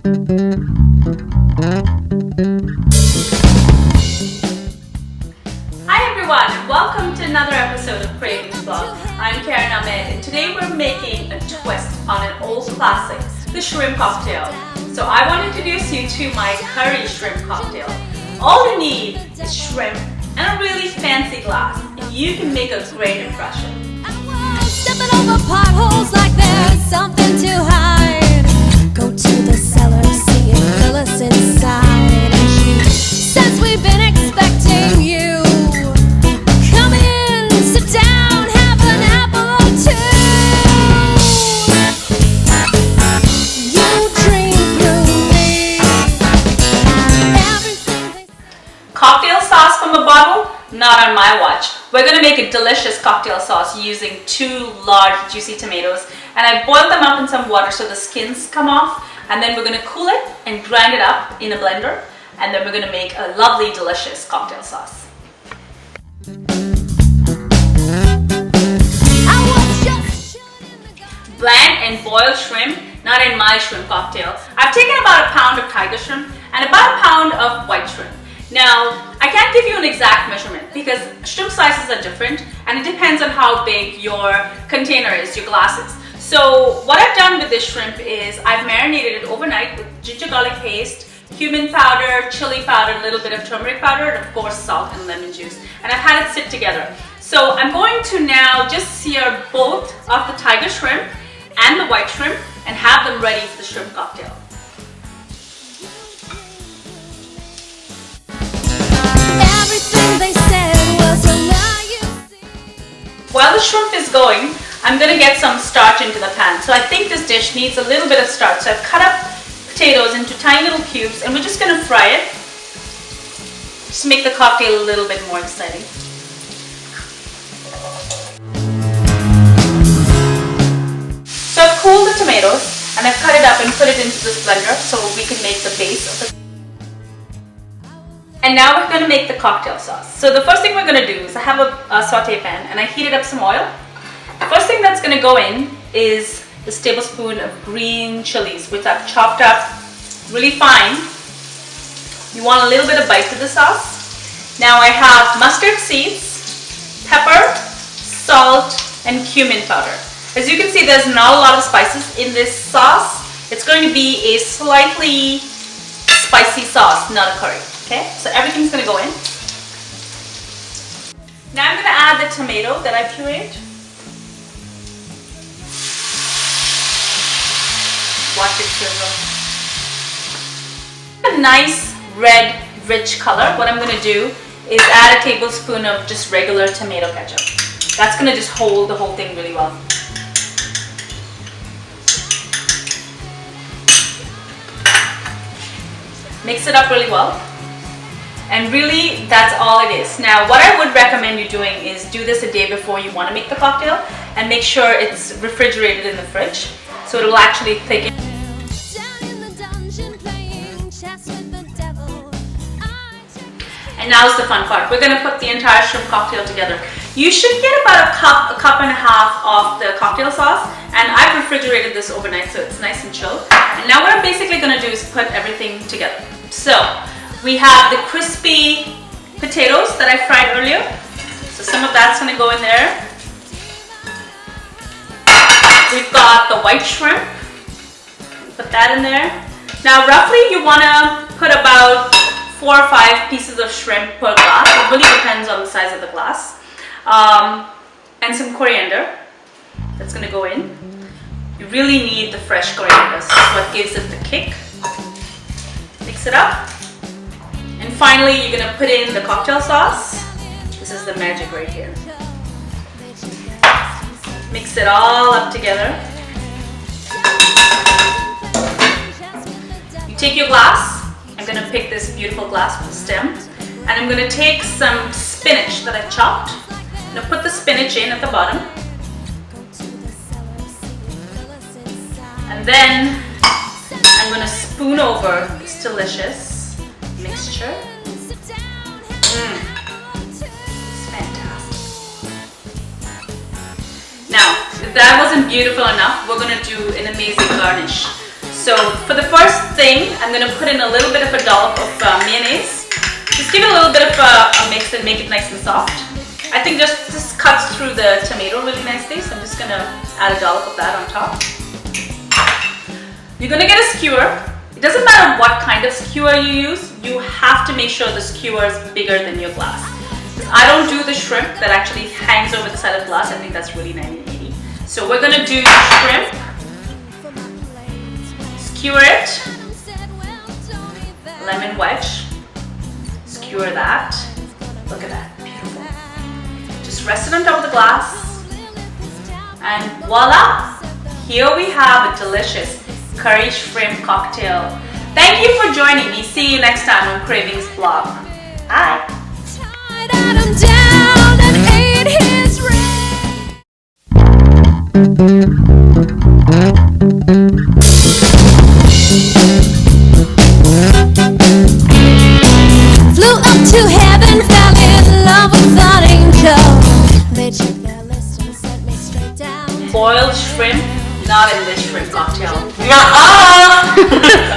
Hi everyone, and welcome to another episode of Kravings Blog. I'm Karen Ahmed, and today we're making a twist on an old classic, the shrimp cocktail. So I want to introduce you to my curry shrimp cocktail. All you need is shrimp and a really fancy glass, and you can make a great impression. Stepping over potholes like there's something to hide. Go to the cellar, see it fill us inside. And she says we've been expecting you. Come in, sit down, have an apple or two. You dream through me. Everything. Cocktail sauce from a bottle? Not on my watch. We're going to make a delicious cocktail sauce using 2 large juicy tomatoes, and I boiled them up in some water so the skins come off, and then we're going to cool it and grind it up in a blender, and then we're going to make a lovely delicious cocktail sauce. Bland and boiled shrimp, not in my shrimp cocktail. I've taken about a pound of tiger shrimp and about a pound of white shrimp. Now, I can't give you an exact measurement because shrimp sizes are different and it depends on how big your container is, your glass is. So what I've done with this shrimp is I've marinated it overnight with ginger garlic paste, cumin powder, chili powder, a little bit of turmeric powder, and of course salt and lemon juice. And I've had it sit together. So I'm going to now just sear both of the tiger shrimp and the white shrimp and have them ready for the shrimp cocktail. While the shrimp is going, I'm going to get some starch into the pan. So I think this dish needs a little bit of starch. So I've cut up potatoes into tiny little cubes and we're just going to fry it. Just make the cocktail a little bit more exciting. So I've cooled the tomatoes and I've cut it up and put it into this blender so we can make the base of the. And now we're going to make the cocktail sauce. So the first thing we're going to do is I have a saute pan and I heated up some oil. The first thing that's going to go in is this tablespoon of green chilies, which I've chopped up really fine. You want a little bit of bite to the sauce. Now I have mustard seeds, pepper, salt, and cumin powder. As you can see, there's not a lot of spices in this sauce. It's going to be a slightly spicy sauce, not a curry. Okay, so everything's going to go in. Now I'm going to add the tomato that I pureed. Watch it sizzle. A nice red, rich color. What I'm going to do is add a tablespoon of just regular tomato ketchup. That's going to just hold the whole thing really well. Mix it up really well. And really, that's all it is. Now, what I would recommend you doing is do this a day before you want to make the cocktail and make sure it's refrigerated in the fridge so it will actually thicken. And now's the fun part. We're going to put the entire shrimp cocktail together. You should get about a cup and a half of the cocktail sauce, and I've refrigerated this overnight so it's nice and chilled. And now what I'm basically going to do is put everything together. So we have the crispy potatoes that I fried earlier. So some of that's going to go in there. We've got the white shrimp. Put that in there. Now roughly you want to put about 4 or 5 pieces of shrimp per glass. It really depends on the size of the glass. And some coriander. That's going to go in. You really need the fresh coriander. This is what gives it the kick. Mix it up. And finally, you're going to put in the cocktail sauce. This is the magic right here. Mix it all up together. You take your glass. I'm going to pick this beautiful glass with the stem. And I'm going to take some spinach that I chopped. I'm going to put the spinach in at the bottom. And then I'm going to spoon over this delicious mixture. It's fantastic. Now, if that wasn't beautiful enough, we're going to do an amazing garnish. So for the first thing, I'm going to put in a little bit of a dollop of mayonnaise. Just give it a little bit of a mix and make it nice and soft. I think just cuts through the tomato really nicely, so I'm just going to add a dollop of that on top. You're going to get a skewer. It doesn't matter what kind of skewer you use, you have to make sure the skewer is bigger than your glass. I don't do the shrimp that actually hangs over the side of the glass. I think that's really 1980. So we're going to do shrimp, skewer it, lemon wedge, skewer that. Look at that, beautiful. Just rest it on top of the glass, and voila! Here we have a delicious curry shrimp cocktail. Thank you for joining me. See you next time on Kravings Blog. Bye. Down and ate his flew up to heaven, fell in love with an angel. They checked their list and sent me straight down. Boiled shrimp, not in this shrimp cocktail. Nuh-uh!